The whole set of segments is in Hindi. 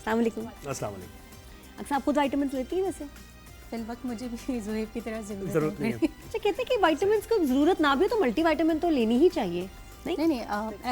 अस्सलाम वालेकुम। अस्सलाम वालेकुम। अक्सर आप खुद विटामिन लेती हैं वैसे? फिल वक्त मुझे भी ज़ुहैब की तरह जरूरत नहीं है। अच्छा, कहते हैं कि विटामिन को ज़रूरत ना भी हो तो मल्टीविटामिन तो लेनी ही चाहिए, नहीं? नहीं,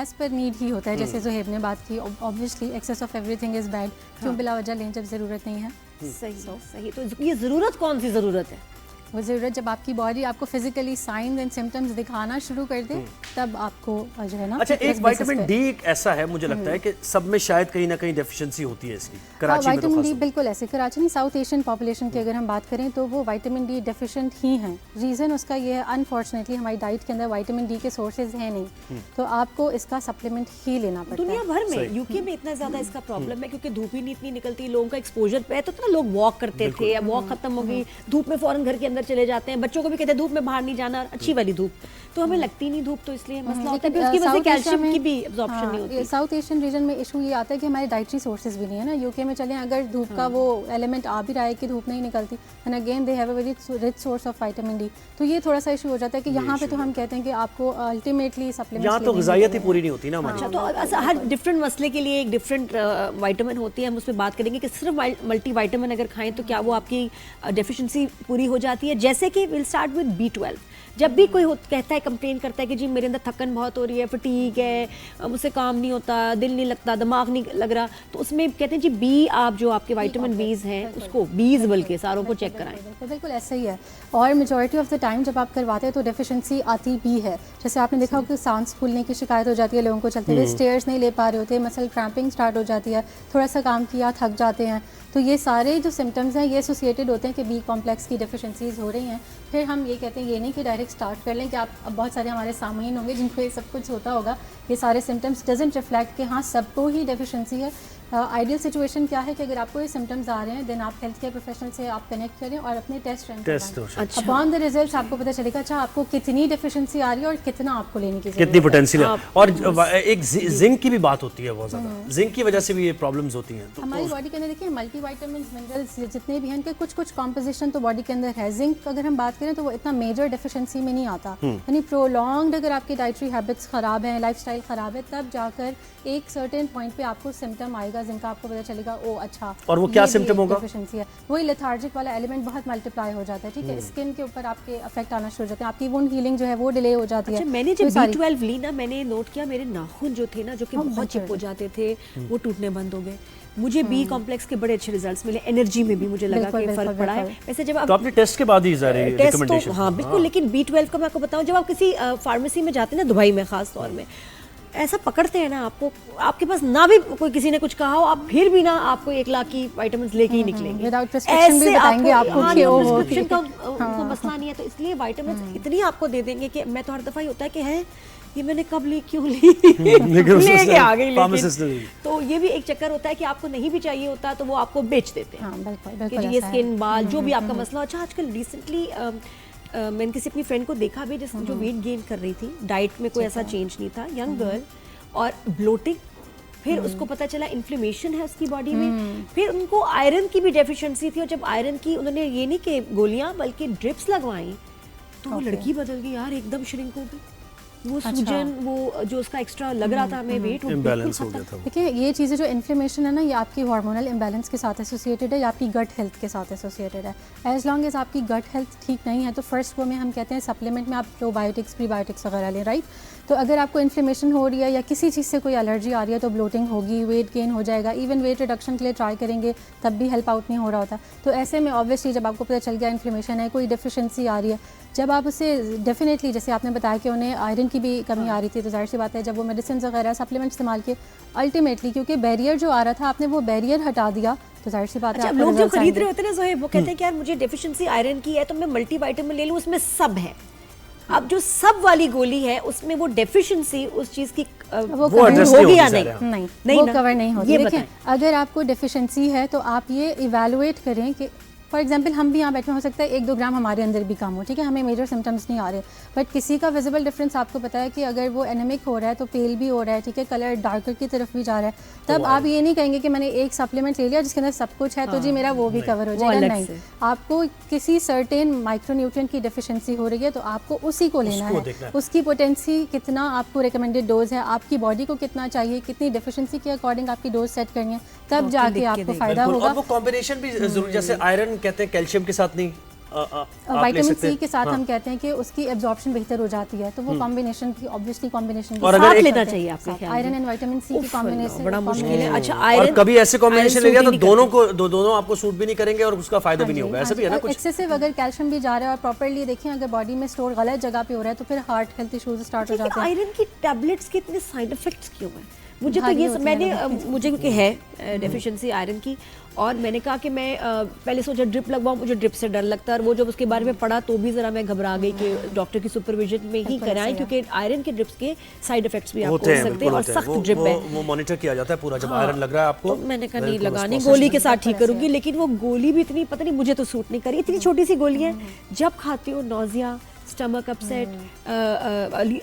एज पर नीड ही होता है। जैसे ज़ुहैब ने बात की, obviously excess of everything is bad. क्यों बिला वजह लें जब ज़रूरत नहीं है। सही। तो ये ज़रूरत कौन सी ज़रूरत है? वो ज़रूरत जब आपकी बॉडी आपको फिजिकली साइंस एंड सिम्टम्स दिखाना शुरू कर दे, तब आपको जो है ना। अच्छा, एक विटामिन डी एक ऐसा है, मुझे लगता है कि सब में शायद कहीं ना कहीं डेफिशिएंसी होती है इसकी। कराची में तो विटामिन डी खास बिल्कुल ऐसे, कराची नहीं, साउथ एशियन पॉपुलेशन की अगर हम बात करें तो वो विटामिन डी डेफिशिएंट ही हैं। रीज़न उसका ये है, अनफॉर्चुनेटली हमारी डाइट के अंदर विटामिन डी के सोर्सेज हैं नहीं, तो आपको इसका सप्लीमेंट ही लेना पड़ता है। दुनिया भर में, यूके में इतना ज़्यादा इसका प्रॉब्लम है क्योंकि धूप ही नहीं इतनी निकलती, लोगों का एक्सपोजर पे तो ना, लोग वॉक करते थे, अब वॉक खत्म हो गई, धूप में फौरन घर के अंदर चले जाते हैं। बच्चों को भी कहते हैं धूप में बाहर नहीं जाना, अच्छी वाली धूप, तो हमें लगती नहीं धूप, तो इसलिए मसला होता है। उसकी वजह से कैल्शियम की भी एब्जॉर्प्शन नहीं होती। साउथ एशियन रीजन में इशू ये आता है कि हमारे डाइटरी सोर्सेज भी नहीं है ना। यूके में चलें, अगर धूप का वो एलिमेंट आ भी रहा है कि धूप नहीं निकलती, and again they have a very rich source of vitamin D, तो ये थोड़ा सा इशू हो जाता है कि यहाँ पे तो हम कहते हैं कि आपको अल्टीमेटली सप्लीमेंट, यहाँ तो ग़िज़ाइयत ही पूरी नहीं होती ना हमारी। अच्छा, तो हर डिफरेंट मसले के लिए एक डिफरेंट विटामिन होती है, हम उस पर बात करेंगे कि सिर्फ मल्टी विटामिन अगर खाएं तो क्या वो आपकी डेफिशिएंसी पूरी हो जाती है। जैसे कि विल स्टार्ट विद B12। जब भी कोई कहता है, कंप्लेन करता है कि जी मेरे अंदर थकन बहुत हो रही है, फटीग है, मुझसे काम नहीं होता, दिल नहीं लगता, दिमाग नहीं लग रहा, तो उसमें कहते हैं जी बी, आप जो आपके विटामिन बीज हैं उसको बीज बल्कि सारों को चेक कराएं। बिल्कुल ऐसा ही है। और मेजॉरिटी ऑफ द टाइम जब आप करवाते हैं तो डेफिशिएंसी आती भी है। जैसे आपने देखा हो कि सांस फूलने की शिकायत हो जाती है लोगों को, चलते हुए स्टेयर्स नहीं ले पा रहे होते, मसल क्रैम्पिंग स्टार्ट हो जाती है, थोड़ा सा काम किया थक जाते हैं, तो ये सारे जो सिम्टम्स हैं ये एसोसिएटेड होते हैं कि बी कॉम्प्लेक्स की डेफिशिएंसीज हो रही हैं। फिर हम ये कहते हैं, ये नहीं कि डायरेक्ट स्टार्ट कर लें कि आप, अब बहुत सारे हमारे सामईन होंगे जिनको ये सब कुछ होता होगा, ये सारे सिम्टम्स डजंट रिफ्लेक्ट कि हाँ सबको ही डेफिशिएंसी है। आइडियल सिचुएशन क्या है कि अगर आपको ये सिम्टम्स आ रहे हैं, देन आप हेल्थ केयर प्रोफेशनल से आप कनेक्ट करें और अपने टेस्ट रन करवाएं। अपॉन द रिजल्ट्स आपको पता चलेगा अच्छा आपको कितनी डेफिशिएंसी आ रही है और कितना आपको लेने की जरूरत है, कितनी पोटेंशियल है। और एक जिंक की भी बात होती है बहुत ज़्यादा, जिंक की वजह से भी ये प्रॉब्लम्स होती हैं। तो हमारी बॉडी के अंदर देखिए मल्टी विटामिन्स, मिनरल्स जितने भी हैं, इनके कुछ कॉम्पोजिशन तो बॉडी के अंदर है। जिंक अगर हम बात करें तो वो इतना मेजर डेफिशिएंसी में नहीं आता, यानी प्रोलॉन्ग्ड अगर आपकी डाइटरी हैबिट्स ख़राब हैं, लाइफस्टाइल ख़राब है, तब जाकर एक सर्टेन पॉइंट पे आपको सिम्टम आएगा जिनका आपको पता चलेगा ओ अच्छा। और वो क्या सिम्टम होगा? डेफिशिएंसी है, वही लेथार्जिक वाला एलिमेंट बहुत मल्टीप्लाई हो जाता है, ठीक है, स्किन के ऊपर आपके अफेक्ट आना शुरू हो जाते हैं, आपकी वुंड हीलिंग जो है वो डिले हो जाती है। मैंने जब B12 ली ना, मैंने नोट किया मेरे नाखून जो थे ना, जो कि बहुत चिप हो जाते थे, वो टूटने बंद हो गए। मुझे बी कॉम्प्लेक्स के बड़े अच्छे रिजल्ट्स मिले, एनर्जी में भी मुझे लगा कि फर्क पड़ा है। वैसे जब तो आपने टेस्ट के बाद ही सारे रिकमेंडेशन? हाँ बिल्कुल, लेकिन B12 का मैं आपको बताऊं, जब आप किसी फार्मेसी में जाते हैं ना, दुबई में खास तौर में ऐसा पकड़ते हैं ना आपको, आपके पास ना भी कोई किसी ने कुछ कहा हो, आप फिर भी ना आपको 1 लाख की विटामिन लेके ही निकलेंगे। विदाउट प्रिस्क्रिप्शन भी बताएंगे आपको कि वो प्रिस्क्रिप्शन का उनको मसला नहीं है, तो इसलिए विटामिन इतनी आपको दे देंगे कि मैं तो हर दफ़ा ही होता है कि है ये मैंने कब ली, क्यों ली, लेके आ गई। लेकिन तो ये भी एक चक्कर होता है कि आपको नहीं भी चाहिए होता तो वो आपको बेच देते हैं कि ये स्किन, बाल, जो भी आपका मसला। अच्छा, आजकल रिसेंटली मैंने किसी अपनी फ्रेंड को देखा भी जो वेट गेन कर रही थी, डाइट में कोई ऐसा चेंज नहीं था, यंग गर्ल, और ब्लोटिंग, फिर उसको पता चला इन्फ्लेमेशन है उसकी बॉडी में, फिर उनको आयरन की भी डेफिशिएंसी थी, और जब आयरन की उन्होंने ये नहीं कि गोलियां बल्कि ड्रिप्स लगवाई तो वो लड़की बदल गई यार, एकदम श्रिंक हो गई। वो सूजन, वो जो उसका एक्स्ट्रा लग रहा था हमें वेट, वो इम्बैलेंस हो गया था। देखिए ये चीज़ें जो इन्फ्लेमेशन है ना, ये आपकी हार्मोनल इम्बैलेंस के साथ एसोसिएटेड है या आपकी गट हेल्थ के साथ एसोसिएटेड है। एज लॉन्ग एज आपकी गट हेल्थ ठीक नहीं है तो फर्स्ट वो में हम कहते हैं सप्लीमेंट में आप प्रोबायोटिक्स, प्रीबायोटिक्स वगैरह लें, राइट। तो अगर आपको इन्फ्लेमेशन हो रही है या किसी चीज़ से कोई एलर्जी आ रही है तो ब्लोटिंग होगी, वेट गेन हो जाएगा, इवन वेट रिडक्शन के लिए ट्राई करेंगे तब भी हेल्प आउट नहीं हो रहा होता। तो ऐसे में ऑब्वियसली जब आपको पता चल गया इन्फ्लेमेशन है, कोई डेफिशिएंसी आ रही है, जब आप उसे डेफिनेटली, जैसे आपने बताया कि उन्हें आयरन की भी कमी आ रही थी, तो जाहिर सी बात है जब वो मेडिसिन वगैरह सप्लीमेंट इस्तेमाल किए, अल्टीमेटली क्योंकि बैरियर जो आ रहा था आपने वो बैरियर हटा दिया, तो जाहिर सी बात है। लोग जो खरीद रहे होते हैं ना ज़ोहेब, वो कहते हैं कि यार मुझे डेफिशिएंसी आयरन की है तो मैं मल्टी विटामिन ले लूँ, उसमें सब है। अब जो सब वाली गोली है उसमें वो डेफिशिएंसी उस चीज की वो होगी या नहीं वो कवर नहीं होती। देखिए अगर आपको डेफिशिएंसी है तो आप ये इवैल्यूएट करें कि फॉर एग्जांपल हम भी यहाँ बैठे, हो सकता है 1-2 ग्राम हमारे अंदर भी कम हो, ठीक है, हमें मेजर सिम्टम्स नहीं आ रहे, बट किसी का विजिबल डिफरेंस आपको पता है कि अगर वो एनेमिक हो रहा है तो पेल भी हो रहा है, ठीक है, कलर डार्कर की तरफ भी जा रहा है, तब आप ये नहीं कहेंगे कि मैंने एक सप्लीमेंट ले लिया जिसके अंदर सब कुछ है तो जी मेरा वो भी कवर हो जाएगा। नहीं, आपको किसी सर्टेन माइक्रोन्यूट्रिएंट की डेफिशिएंसी हो रही है तो आपको उसी को लेना है, उसकी पोटेंसी कितना आपको रिकमेंडेड डोज है, आपकी बॉडी को कितना चाहिए, कितनी डेफिशिएंसी के अकॉर्डिंग आपकी डोज सेट करनी है, तब जाके आपको फायदा होगा। और वो कॉम्बिनेशन भी जरूरी, जैसे आयरन कहते हैं कैल्शियम के साथ नहीं, विटामिन सी के साथ हम कहते हैं कि उसकी एब्जॉर्प्शन बेहतर हो जाती है, तो वो कॉम्बिनेशन की ऑब्वियसली कॉम्बिनेशन और साथ लेना चाहिए आपके ख्याल में। आयरन एंड विटामिन सी की कॉम्बिनेशन बड़ा मुश्किल है। अच्छा, आयरन और कभी ऐसे कॉम्बिनेशन ले लिया तो दोनों आपको सूट भी नहीं करेंगे और उसका फायदा भी नहीं होगा, ऐसा भी है ना कुछ। एक्सेसिव अगर कैल्शियम भी जा रहा है और प्रॉपर्ली देखें अगर बॉडी में स्टोर गलत जगह पे हो रहा है तो फिर हार्ट हेल्थ इश्यूज स्टार्ट हो जाते हैं। आयरन की टैबलेट्स के इतने साइड इफेक्ट्स क्यों हैं? मुझे तो ये मुझे क्योंकि है डेफिशिएंसी आयरन की, और मैंने कहा कि मैं पहले सोचा ड्रिप लगवाऊं, मुझे ड्रिप से डर लगता है, और वो जब उसके बारे में पढ़ा तो भी ज़रा मैं घबरा गई कि डॉक्टर की सुपरविजन में ही कराएं, क्योंकि आयरन के ड्रिप्स के साइड इफेक्ट्स भी आपको हो सकते हैं और सख्त ड्रिप है, वो मॉनिटर किया जाता है पूरा जब आयरन लग रहा है आपको। तो मैंने कहा नहीं लगानी, गोली के साथ ठीक करूंगी, लेकिन वो गोली भी इतनी पता नहीं मुझे तो सूट नहीं करी, इतनी छोटी सी गोली है, जब खाती हूँ नौजिया, स्टमक अपसेट,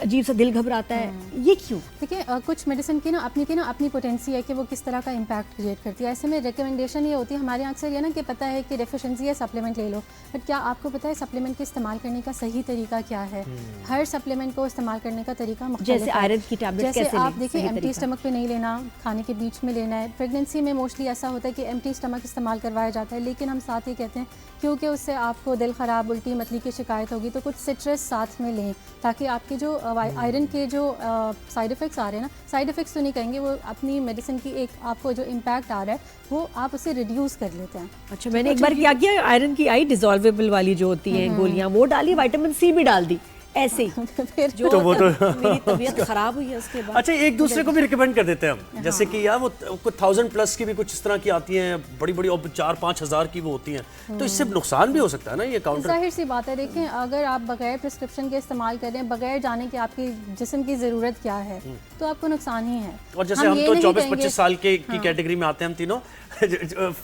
अजीब सा दिल घबराता है, ये क्यों? देखिए कुछ मेडिसिन की ना अपनी पोटेंसी है कि वो किस तरह का इम्पैक्ट क्रिएट करती है। ऐसे में रिकमेंडेशन ये होती है हमारे यहाँ अक्सर ये ना कि पता है कि डेफिशिएंसी है सप्लीमेंट ले लो, बट क्या आपको पता है सप्लीमेंट के इस्तेमाल करने का सही तरीका क्या है? हर सप्लीमेंट को इस्तेमाल करने का तरीका मुख्तलिफ है। जैसे आयरन की टैबलेट जैसे आप देखिए एम्प्टी स्टमक पे नहीं लेना, खाने के बीच में लेना है। प्रेगनेंसी में मोस्टली ऐसा होता है कि एम्प्टी स्टमक इस्तेमाल करवाया जाता है, लेकिन हम साथ ही कहते हैं क्योंकि उससे आपको दिल ख़राब, उल्टी, मतली की शिकायत होगी तो कुछ सिट्रस साथ में लें, ताकि आपके जो आयरन के जो साइड इफ़ेक्ट्स आ रहे हैं ना, साइड इफ़ेक्ट्स तो नहीं कहेंगे, वो अपनी मेडिसिन की एक आपको जो इम्पैक्ट आ रहा है वो आप उसे रिड्यूस कर लेते हैं। अच्छा, मैंने एक बार क्या किया, आयरन की आई डिसॉल्वेबल वाली जो होती हैं गोलियां वो डाली, विटामिन सी भी डाल दी, ऐसे ही फिर जो तो मेरी तबीयत खराब हुई है उसके बाद। अच्छा, एक दूसरे को भी रिकमेंड कर देते हैं हम, जैसे कि यार वो कुछ 1000 प्लस की भी कुछ इस तरह की आती हैं, बड़ी बड़ी, और 4-5 हज़ार की वो होती हैं, तो इससे नुकसान भी हो सकता है ना ये काउंटर। जाहिर सी बात है, देखें अगर आप बगैर प्रिस्क्रिप्शन के इस्तेमाल कर रहे हैं, बगैर जाने कि आपकी जिस्म की ज़रूरत क्या है, तो आपको नुकसान ही है। और जैसे हम तो 24-25 साल की कैटेगरी में आते हैं हम तीनों,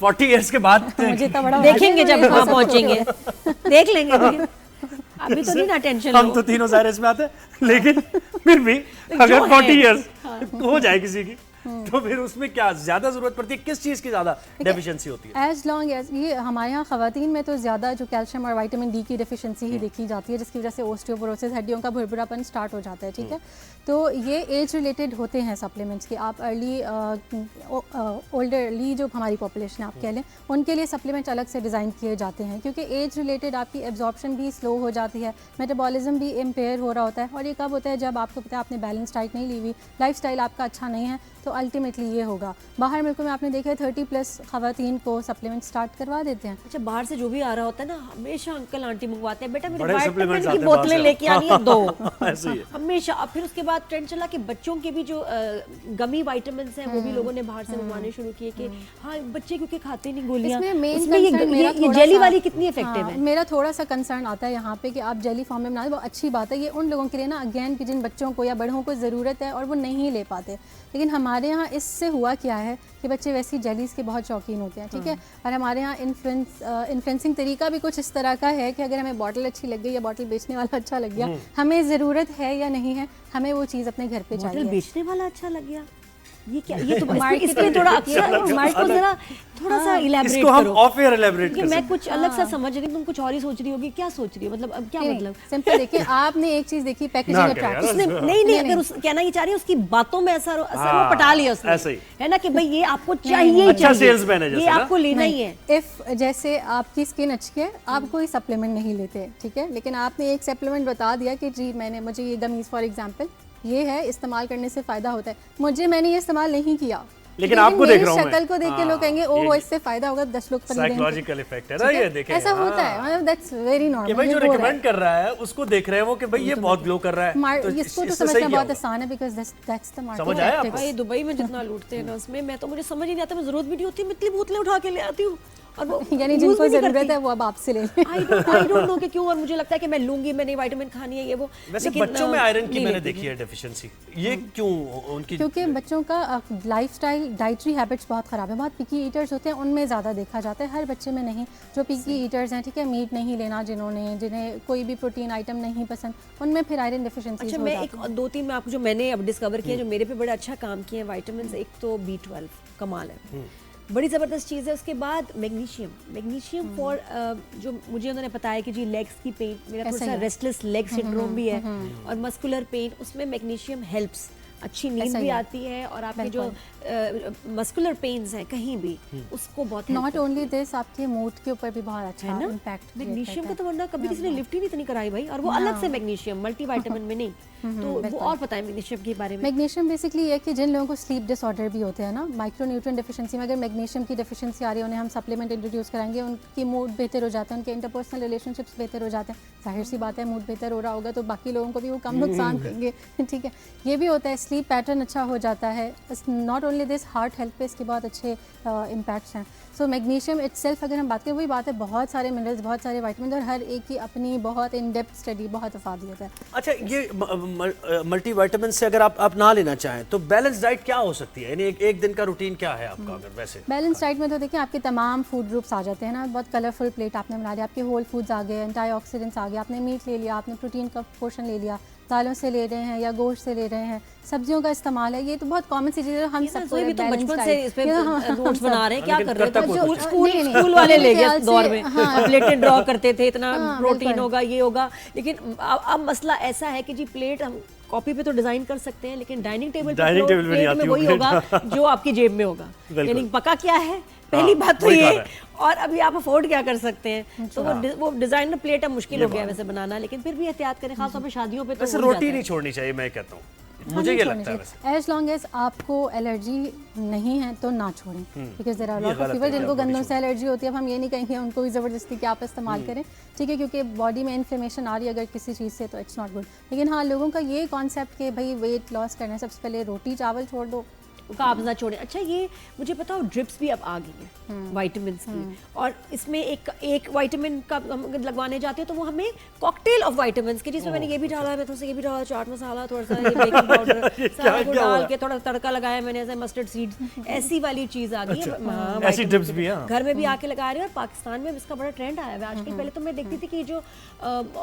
40 इयर्स के बाद देखेंगे जब वहाँ पहुँचेंगे, देख लेंगे, अभी तो नहीं ना टेंशन। हम तो तीनों ज़ाहिर इसमें आते हैं, लेकिन फिर भी अगर 40 इयर्स हो जाए किसी की तो फिर उसमें क्या ज्यादा जरूरत पड़ती है, किस चीज की ज्यादा डेफिशिएंसी होती है? एज लॉन्ग एज ये हमारे यहाँ खवातीन में तो ज्यादा जो कैल्शियम और विटामिन डी की डेफिशिएंसी ही देखी जाती है, जिसकी वजह से ओस्टियोपोरोसिस, हड्डियों का भुरभुरापन स्टार्ट हो जाता है, ठीक है। तो ये एज रिलेटेड होते हैं सप्लीमेंट्स के। आप अर्ली ओल्डरली जो हमारी पॉपुलेशन आप कह लें, उनके लिए सप्लीमेंट अलग से डिज़ाइन किए जाते हैं, क्योंकि एज रिलेटेड आपकी एब्जॉर्प्शन भी स्लो हो जाती है, मेटाबॉलिज्म भी इम्पेयर हो रहा होता है। और ये कब होता है? जब आपको पता है आपने बैलेंस डाइट नहीं ली हुई, लाइफ स्टाइल आपका अच्छा नहीं है, तो अल्टीमेटली ये होगा। बाहर मुल्कों में आपने देखा है 30+ खवातीन को सप्लीमेंट स्टार्ट करवा देते हैं। अच्छा, बाहर से जो भी आ रहा होता है ना, हमेशा अंकल आंटी मंगवाते हैं, बेटा मेरे विटामिन की बोतलें लेके आनी है 2 ऐसे ही हमेशा। अब फिर उसके बाद ट्रेंड चला कि बच्चों के भी जो गमी विटामिन हैं वो भी लोगों ने बाहर से मंगवाने शुरू किए कि हाँ बच्चे क्योंकि खाते नहीं गोलियां। ये जेली वाली कितनी इफेक्टिव है? मेरा थोड़ा सा कंसर्न आता है यहाँ पे कि आप जेली फॉर्म में बना, वो अच्छी बात है, ये उन लोगों के लिए ना अगेन कि जिन बच्चों को या बड़ों को ज़रूरत है और वो नहीं ले पाते। लेकिन हमारे यहाँ इससे हुआ क्या है कि बच्चे वैसी जेलीज़ के बहुत शौकीन होते हैं, ठीक है। और हमारे यहाँ इन्फ्लुएंसिंग तरीका भी कुछ इस तरह का है कि अगर हमें बॉटल अच्छी लग गई या बॉटल बेचने वाला अच्छा लग गया, हमें ज़रूरत है या नहीं है, हमें वो चीज़ अपने घर पे चाहिए। बॉटल बेचने वाला अच्छा लग गया, ये क्या? ये तो इसलिए थोड़ा अक्सर मार्क को जरा थोड़ा सा इलैबोरेट करो। हम ऑफ एयर इलैबोरेट करें। मैं कुछ अलग सा समझ रही हूं, तुम कुछ और ही सोच रही होगी। क्या सोच रही हो? मतलब अब क्या मतलब? सिंपल देखिए, आपने एक चीज देखी पैकेजिंग अट्रैक्टिव, उसने नहीं अगर उस कहना ये चाह रही है उसकी बातों में असर वो पटा लिया उसने, ऐसे ही है ना कि भाई ये आपको चाहिए, अच्छा सेल्समैन है, ये आपको लेना ही है। इफ जैसे आपकी स्किन अच्छी है, आप कोई सप्लीमेंट नहीं लेते, ठीक है, लेकिन आपने एक सप्लीमेंट बता दिया कि जी मुझे ये गमीज फॉर एग्जांपल ये है, इस्तेमाल करने से फायदा होता है, मैंने ये इस्तेमाल नहीं किया, लेकिन आपको देख रहा हूं, शक्ल को देख के लोग कहेंगे ओह इससे फायदा होगा, 10 लोग साइकोलॉजिकल इफेक्ट है ना ये, देखें ऐसा होता है, मतलब दैट्स वेरी नॉर्मल कि भाई जो रिकमेंड कर रहा है उसको देख रहे हैं वो कि भाई ये बहुत ग्लो कर रहा है, तो इसको तो समझना बहुत आसान है, बिकॉज़ दैट्स द मार्केट। समझ आया आपको? भाई दुबई में जितना लूटते हैं ना उसमें मैं तो मुझे समझ ही नहीं आता, मैं जरूरत भी नहीं होती, मैं इतनी बोतलें उठा के ले आती हूँ और वो यानी जिनको जरूरत है वो अब आपसे ले लें। आई डोंट नो कि क्यों, और मुझे लगता है कि मैं लूंगी, मैंने विटामिन खानी है ये वो। वैसे बच्चों में आयरन की मैंने देखी है डेफिशिएंसी, ये क्यों उनकी? क्योंकि बच्चों का लाइफस्टाइल आजकल डाइटरी हैबिट्स बहुत ख़राब है, बहुत पिकी ईटर्स होते हैं, उनमें ज़्यादा देखा जाता है, हर बच्चे में नहीं। जो पिकी ईटर्स हैं, ठीक है, मीट नहीं लेना जिन्हें कोई भी प्रोटीन आइटम नहीं पसंद, उनमें फिर आयरन डिफिशिएंसी। अच्छा, मैं एक 2-3 में आपको जो मैंने अब डिस्कवर किया जो मेरे पे बड़ा अच्छा काम किए हैं वाइटामिन, एक तो B12 कमाल है, बड़ी ज़बरदस्त चीज़ है। उसके बाद मैग्नीशियम फॉर जो मुझे उन्होंने बताया कि जी लेग्स की पेन, मेरा थोड़ा सा रेस्टलेस लेग सिंड्रोम भी है और मस्कुलर पेन, उसमें मैग्नीशियम हेल्प्स, अच्छी नींद भी आती है और आपके जो मस्कुलर पेन्स हैं कहीं भी उसको बहुत नॉट ओनली दिस, आपके मूड के ऊपर भी बहुत अच्छा इम्पैक्ट। मैग्नीशियम का तो वरना कभी किसी ने लिफ्ट ही नहीं इतनी कराई भाई, और वो अलग से मैग्नीशियम मल्टीविटामिन में नहीं। तो वो और बताएं मैग्नीशियम के बारे में। मैग्नीशियम बेसिकली ये कि जिन लोगों को स्लीप डिसऑर्डर भी होते हैं ना, माइक्रोन्यूट्रिएंट डिफिशिएंसी में अगर मैग्नीशियम की डिफिशिएंसी आ रही है, उन्हें हम सप्लीमेंट इंट्रोड्यूस कराएंगे, उनकी मूड बेहतर हो जाता है, उनके इंटरपर्सनल रिलेशनशिप्स बेहतर हो जाते हैं। जाहिर सी बात है, मूड बेहतर हो रहा होगा तो बाकी लोगों को भी वो कम नुकसान देंगे, ठीक है। ये भी होता है, स्लीप पैटर्न अच्छा हो जाता है। Not only this, heart health पे इसके बहुत अच्छे इम्पैक्ट्स हैं। सो मैग्नीशियम इटसेल्फ अगर हम बात करें, वही बात है, बहुत सारे मिनरल्स, बहुत सारे विटामिन और हर एक की अपनी बहुत इन डेप्थ स्टडी, बहुत अफादियत है। अच्छा, ये मल्टीविटामिन से अगर आप ना लेना चाहें तो बैलेंस डाइट क्या हो सकती है, यानी एक दिन का रूटीन क्या है आपका? अगर वैसे बैलेंस डाइट में तो देखिए आपके तमाम फूड ग्रुप्स आ जाते हैं ना, बहुत कलरफुल प्लेट आपने बना लिया, आपके होल फूड्स आ गए, एंटीऑक्सीडेंट्स आ गए, आपने मीट ले लिया, आपने प्रोटीन का पोर्शन ले लिया, दालों से ले रहे हैं या गोश्त से ले रहे हैं, सब्जियों का इस्तेमाल है, ये तो बहुत कॉमन सी चीज़ है। हम सब भी तो बचपन से इस पे नोट्स बना रहे हैं, क्या कर रहे हैं? स्कूल वाले ले गए दौर में, प्लेटें ड्रॉ करते थे, इतना प्रोटीन होगा, ये होगा, लेकिन अब मसला ऐसा है कि जी प्लेट हम कॉपी पे तो डिजाइन कर सकते हैं, लेकिन डाइनिंग टेबल में वही होगा जो आपकी जेब में होगा। यानी पका क्या है पहली बात तो ये, और अभी आप अफोर्ड क्या कर सकते हैं, तो वो डिजाइनर प्लेट अब मुश्किल हो गया वैसे बनाना, लेकिन फिर भी एहतियात करें, खासतौर पे शादियों पे। तो रोटी नहीं छोड़नी चाहिए, मैं कहता हूँ, मुझे ये लगता है एज लॉन्ग एज आपको एलर्जी नहीं है तो ना छोड़ें, because there are lot of people जिनको गंदों से एलर्जी होती है। अब हम ये नहीं कहेंगे उनको भी ज़बरदस्ती कि आप इस्तेमाल करें, ठीक है, क्योंकि बॉडी में इन्फ्लेमेशन आ रही है अगर किसी चीज़ से तो इट्स नॉट गुड। लेकिन हाँ, लोगों का ये कॉन्सेप्ट कि भाई वेट लॉस करना है, सबसे पहले रोटी चावल छोड़ दो, काब्स ना छोड़ें। अच्छा, ये मुझे पता हो ड्रिप्स भी अब आ गई हैं वाइटामिन की, और इसमें एक वाइटामिन का हम लगवाने जाते हैं तो वो हमें कॉकटेल ऑफ वाइटामिन की, जिसमें मैंने ये भी डाला है, मैं थोड़ा सा ये भी डाला, चाट मसाला, थोड़ा सा ये बेकिंग पाउडर, सारा कुछ डाल के थोड़ा तड़का लगाया मैंने, ऐसे मस्टर्ड सीड्स, ऐसी वाली चीज़ आ गई है। ऐसी ड्रिप्स भी घर में भी आके लगा रहे हैं, और पाकिस्तान में इसका बड़ा ट्रेंड आया है आजकल। पहले तो मैं देखती थी कि जो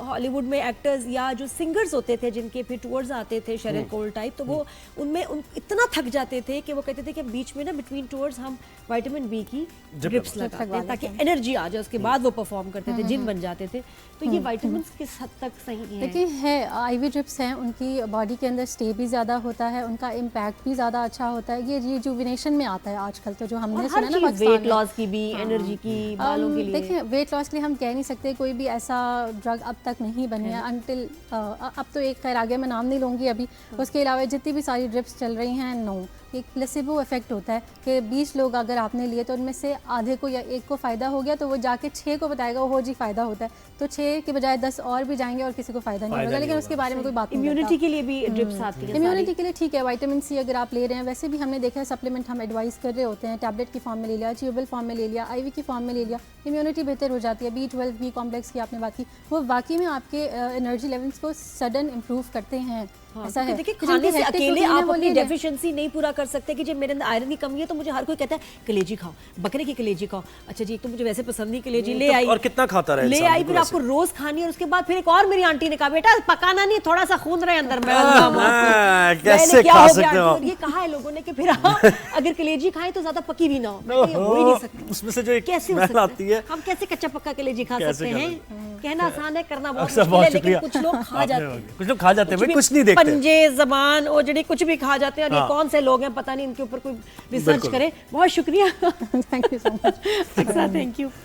हॉलीवुड में एक्टर्स या जो सिंगर्स होते थे जिनके फिर टूर्स आते थे शेरन कोल टाइप, तो वो उनमें इतना थक जाते थे कि वो कहते थे कि बीच में ना बिटवीन टूर्स हम विटामिन बी की ड्रिप्स लगाते हैं ताकि एनर्जी आ जाए, उसके बाद वो परफॉर्म करते थे, जिन बन जाते थे। तो ये विटामिन किस हद तक सही है? देखिए है, आईवी ड्रिप्स हैं, उनकी बॉडी के अंदर स्टे भी ज़्यादा होता है, उनका इम्पैक्ट भी ज़्यादा अच्छा होता है। ये रिजुविनेशन में आता है आजकल, तो जो हमने सुना ना वेट लॉस की भी, एनर्जी की, बालों के लिए। देखिए वेट लॉस के लिए हम कह नहीं सकते, कोई भी ऐसा ड्रग अब तक नहीं बनी है अनटिल अब तो एक खैर आगे मैं नाम नहीं लूँगी अभी। उसके अलावा जितनी भी सारी ड्रिप्स चल रही हैं, नो, एक प्लेसिबो इफेक्ट होता है कि 20 लोग अगर आपने लिए तो उनमें से आधे को या एक को फ़ायदा हो गया तो वो जाके 6 को बताएगा वो जी फ़ायदा होता है, तो 6 के बजाय 10 और भी जाएंगे और किसी को फ़ायदा नहीं होगा, लेकिन उसके बारे में कोई बात नहीं। इम्यूनिटी के लिए भी ड्रिप्स आती है, इम्यूनिटी के लिए ठीक है। विटामिन सी अगर आप ले रहे हैं, वैसे भी हमने देखा है सप्लीमेंट हम एडवाइस कर रहे होते हैं, टैबलेट की फॉर्म में ले लिया, च्यूबल फॉर्म में ले लिया, आईवी की फॉर्म में ले लिया, इम्यूनिटी बेहतर हो जाती है। B12 बी कॉम्प्लेक्स की आपने बात की, वो वाकई में आपके एनर्जी लेवल्स को सडन इम्प्रूव करते हैं। ऐसा है, देखिए खाने से अकेले आप अपनी डेफिशिएंसी नहीं पूरा कर सकते कि जब मेरे अंदर आयरन की कमी है तो मुझे हर कोई कहता है कलेजी खाओ, बकरे की कलेजी खाओ। अच्छा जी, तो मुझे वैसे पसंद नहीं कलेजी, ले आई और कितना खाता रहे, ले आई, फिर आपको रोज खानी है। उसके बाद फिर एक और मेरी आंटी ने कहा बेटा पकाना नहीं, थोड़ा सा खून रहे अंदर में, कैसे खा सकते हो? ये कहा है लोगों ने कि फिर अगर कलेजी खाएं तो ज्यादा पकी भी ना हो, हो ही नहीं सकती। उसमें से जो कैसे आती है, हम कैसे कच्चा पक्का कलेजी खा सकते हैं? कहना आसान है, करना बहुत मुश्किल है, लेकिन कुछ लोग खा जाते हैं, कुछ लोग खा जाते हैं, कुछ नहीं देखते, पंजे जबान और जड़ी कुछ भी खा जाते हैं। और ये कौन से लोग हैं पता नहीं, इनके ऊपर कोई रिसर्च करे। बहुत शुक्रिया, thank you so much, thank you.